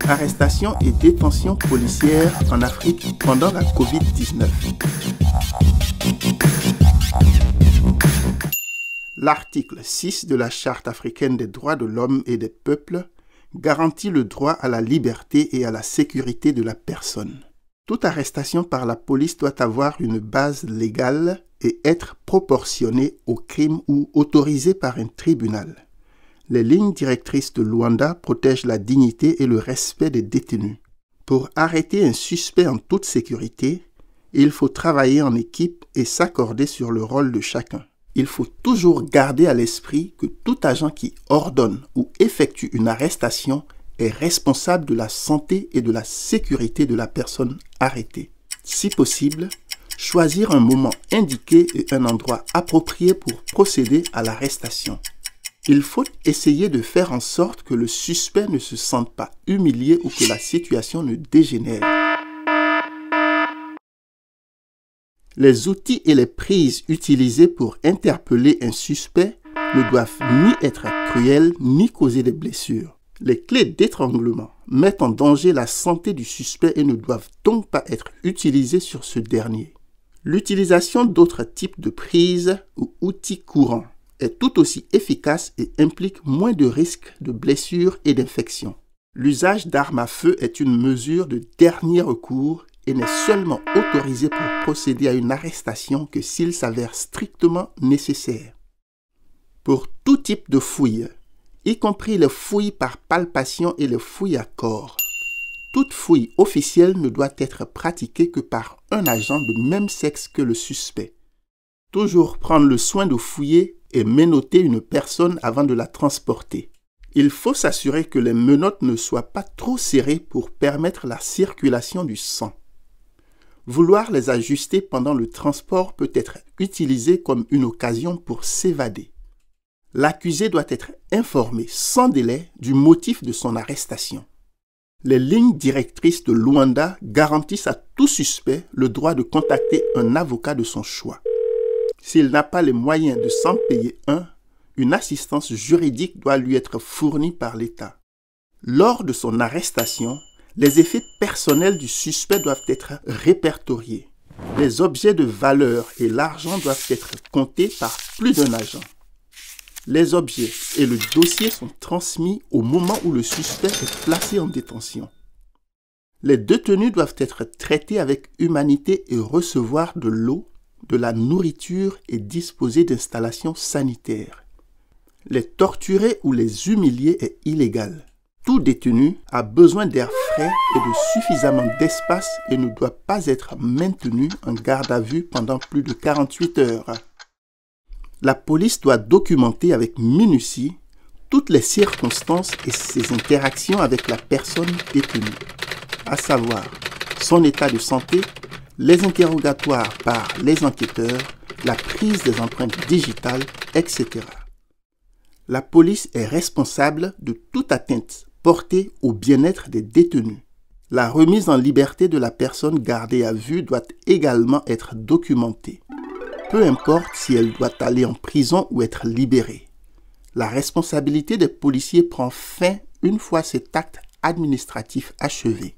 Arrestation et détention policière en Afrique pendant la Covid-19. L'article 6 de la Charte africaine des droits de l'homme et des peuples garantit le droit à la liberté et à la sécurité de la personne. Toute arrestation par la police doit avoir une base légale et être proportionnée au crime ou autorisée par un tribunal. Les lignes directrices de Luanda protègent la dignité et le respect des détenus. Pour arrêter un suspect en toute sécurité, il faut travailler en équipe et s'accorder sur le rôle de chacun. Il faut toujours garder à l'esprit que tout agent qui ordonne ou effectue une arrestation est responsable de la santé et de la sécurité de la personne arrêtée. Si possible, choisir un moment indiqué et un endroit approprié pour procéder à l'arrestation. Il faut essayer de faire en sorte que le suspect ne se sente pas humilié ou que la situation ne dégénère. Les outils et les prises utilisées pour interpeller un suspect ne doivent ni être cruels ni causer des blessures. Les clés d'étranglement mettent en danger la santé du suspect et ne doivent donc pas être utilisées sur ce dernier. L'utilisation d'autres types de prises ou outils courants est tout aussi efficace et implique moins de risques de blessures et d'infections. L'usage d'armes à feu est une mesure de dernier recours et n'est seulement autorisé pour procéder à une arrestation que s'il s'avère strictement nécessaire. Pour tout type de fouille, y compris les fouilles par palpation et les fouilles à corps, toute fouille officielle ne doit être pratiquée que par un agent de même sexe que le suspect. Toujours prendre le soin de fouiller et menotter une personne avant de la transporter. Il faut s'assurer que les menottes ne soient pas trop serrées pour permettre la circulation du sang. Vouloir les ajuster pendant le transport peut être utilisé comme une occasion pour s'évader. L'accusé doit être informé sans délai du motif de son arrestation. Les lignes directrices de Luanda garantissent à tout suspect le droit de contacter un avocat de son choix. S'il n'a pas les moyens de s'en payer un, une assistance juridique doit lui être fournie par l'État. Lors de son arrestation, les effets personnels du suspect doivent être répertoriés. Les objets de valeur et l'argent doivent être comptés par plus d'un agent. Les objets et le dossier sont transmis au moment où le suspect est placé en détention. Les détenus doivent être traités avec humanité et recevoir de l'eau, de la nourriture et disposer d'installations sanitaires. Les torturer ou les humilier est illégal. Tout détenu a besoin d'air frais et de suffisamment d'espace et ne doit pas être maintenu en garde à vue pendant plus de 48 heures. La police doit documenter avec minutie toutes les circonstances et ses interactions avec la personne détenue, à savoir son état de santé, les interrogatoires par les enquêteurs, la prise des empreintes digitales, etc. La police est responsable de toute atteinte portée au bien-être des détenus. La remise en liberté de la personne gardée à vue doit également être documentée. Peu importe si elle doit aller en prison ou être libérée. La responsabilité des policiers prend fin une fois cet acte administratif achevé.